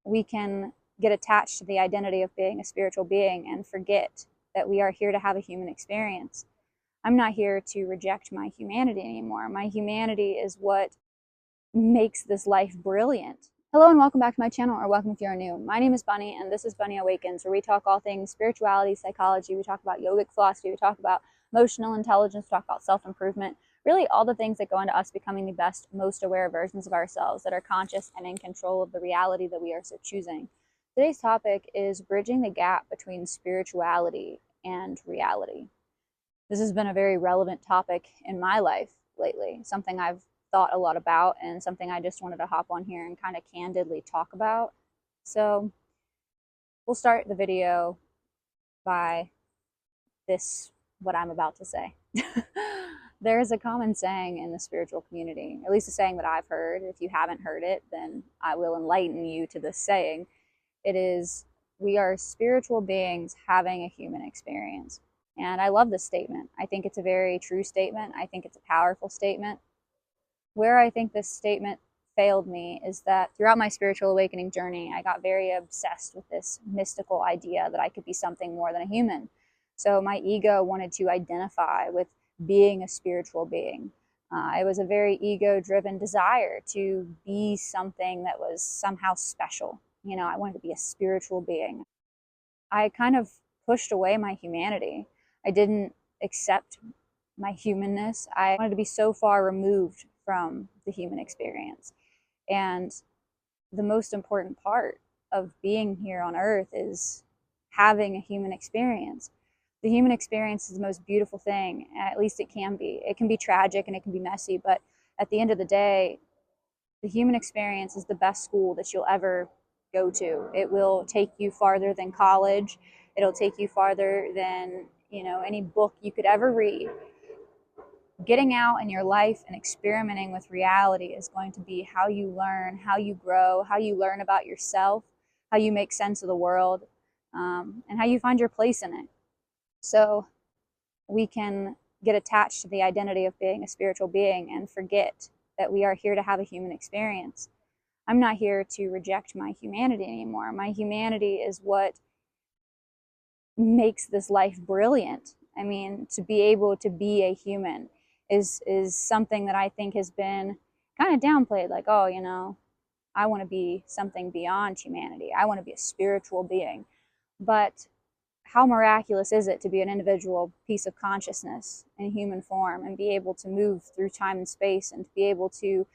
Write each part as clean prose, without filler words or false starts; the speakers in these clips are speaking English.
we can get attached to the identity of being a spiritual being and forget that we are here to have a human experience. I'm not here to reject my humanity anymore. My humanity is what makes this life brilliant. Hello and welcome back to my channel, or welcome if you're new. My name is Bunny and this is Bunny Awakens, where we talk all things spirituality, psychology, we talk about yogic philosophy, we talk about emotional intelligence, we talk about self-improvement, really all the things that go into us becoming the best, most aware versions of ourselves that are conscious and in control of the reality that we are so choosing. Today's topic is bridging the gap between spirituality and reality. This has been a very relevant topic in my life lately, something I've thought a lot about and something I just wanted to hop on here and kind of candidly talk about. So we'll start the video by what I'm about to say. There is a common saying in the spiritual community, at least a saying that I've heard. If you haven't heard it, then I will enlighten you to this saying. It is, we are spiritual beings having a human experience. And I love this statement. I think it's a very true statement. I think it's a powerful statement. Where I think this statement failed me is that throughout my spiritual awakening journey, I got very obsessed with this mystical idea that I could be something more than a human. So my ego wanted to identify with being a spiritual being. It was a very ego-driven desire to be something that was somehow special. You know, I wanted to be a spiritual being. I kind of pushed away my humanity. I didn't accept my humanness. I wanted to be so far removed from the human experience. And the most important part of being here on earth is having a human experience. The human experience is the most beautiful thing, at least it can be. It can be tragic and it can be messy, but at the end of the day, the human experience is the best school that you'll ever go to. It will take you farther than college. It'll take you farther than, any book you could ever read. Getting out in your life and experimenting with reality is going to be how you learn, how you grow, how you learn about yourself, how you make sense of the world, and how you find your place in it. So we can get attached to the identity of being a spiritual being and forget that we are here to have a human experience. I'm not here to reject my humanity anymore. My humanity is what makes this life brilliant. I mean, to be able to be a human is something that I think has been kind of downplayed. Like, oh, I want to be something beyond humanity. I want to be a spiritual being. But how miraculous is it to be an individual piece of consciousness in human form and be able to move through time and space and to be able to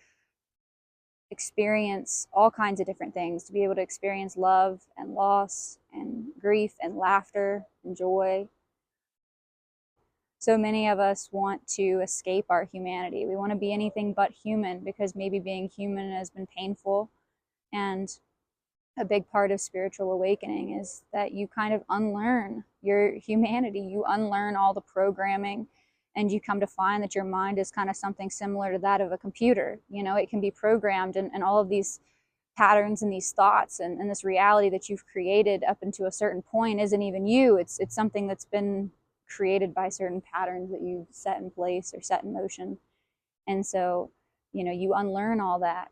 experience all kinds of different things, to be able to experience love and loss and grief and laughter and joy. So many of us want to escape our humanity. We want to be anything but human because maybe being human has been painful. And a big part of spiritual awakening is that you kind of unlearn your humanity. You unlearn all the programming, and you come to find that your mind is kind of something similar to that of a computer. It can be programmed, and all of these patterns and these thoughts and this reality that you've created up until a certain point isn't even you. It's something that's been created by certain patterns that you've set in place or set in motion. And so, you unlearn all that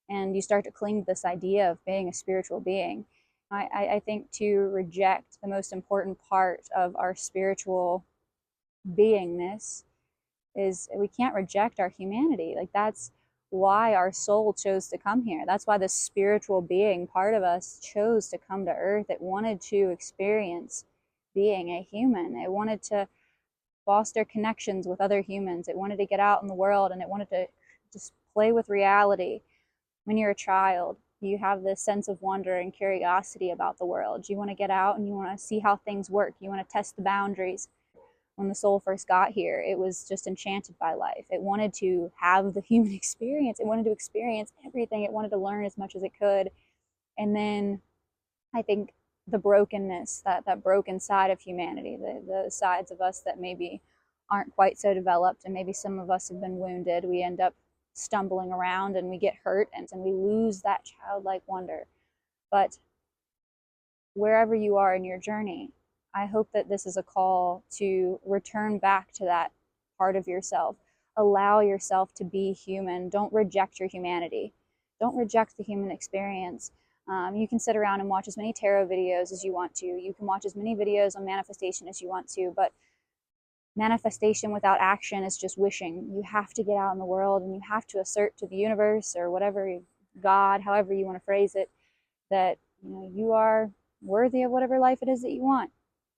and you start to cling to this idea of being a spiritual being. I think to reject the most important part of our spiritual beingness is we can't reject our humanity. Like, that's why our soul chose to come here. That's why the spiritual being part of us chose to come to earth. It wanted to experience being a human. It wanted to foster connections with other humans. It wanted to get out in the world, and it wanted to just play with reality. When you're a child, you have this sense of wonder and curiosity about the world. You want to get out and you want to see how things work. You want to test the boundaries. When the soul first got here, it was just enchanted by life. It wanted to have the human experience. It wanted to experience everything. It wanted to learn as much as it could. And then I think the brokenness, that broken side of humanity, the sides of us that maybe aren't quite so developed, and maybe some of us have been wounded, we end up stumbling around and we get hurt and we lose that childlike wonder. But wherever you are in your journey, I hope that this is a call to return back to that part of yourself. Allow yourself to be human. Don't reject your humanity. Don't reject the human experience. You can sit around and watch as many tarot videos as you want to. You can watch as many videos on manifestation as you want to, but manifestation without action is just wishing. You have to get out in the world and you have to assert to the universe or whatever, God, however you want to phrase it, that you are worthy of whatever life it is that you want.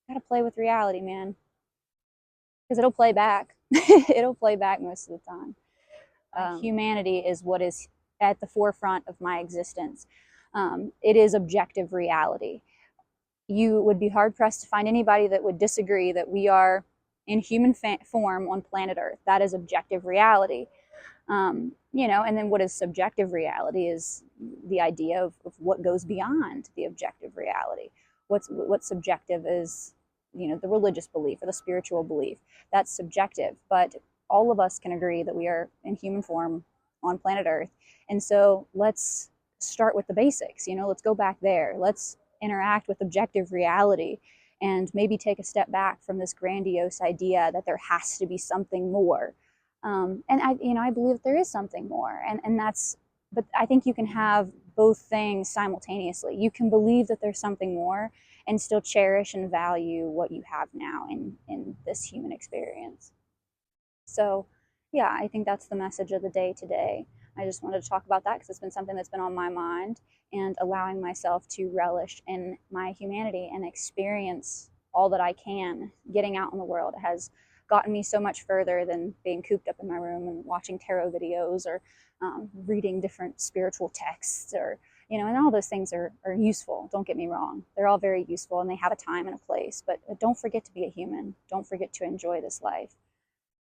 You gotta play with reality, man, because it'll play back. It'll play back most of the time. Humanity is what is at the forefront of my existence. It is objective reality. You would be hard pressed to find anybody that would disagree that we are in human form on planet Earth. That is objective reality. And then what is subjective reality is the idea of what goes beyond the objective reality. What's subjective is, the religious belief or the spiritual belief. That's subjective, but all of us can agree that we are in human form on planet Earth. And so let's start with the basics. Let's go back there. Let's interact with objective reality and maybe take a step back from this grandiose idea that there has to be something more. And I believe that there is something more, but I think you can have both things simultaneously. You can believe that there's something more and still cherish and value what you have now in this human experience. So, yeah, I think that's the message of the day today. I just wanted to talk about that because it's been something that's been on my mind, and allowing myself to relish in my humanity and experience all that I can. Getting out in the world has gotten me so much further than being cooped up in my room and watching tarot videos or reading different spiritual texts and all those things are useful. Don't get me wrong. They're all very useful and they have a time and a place, but don't forget to be a human. Don't forget to enjoy this life.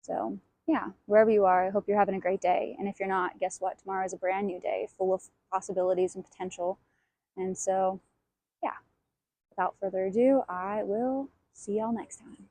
So yeah, wherever you are, I hope you're having a great day. And if you're not, guess what? Tomorrow is a brand new day full of possibilities and potential. And so, yeah, without further ado, I will see y'all next time.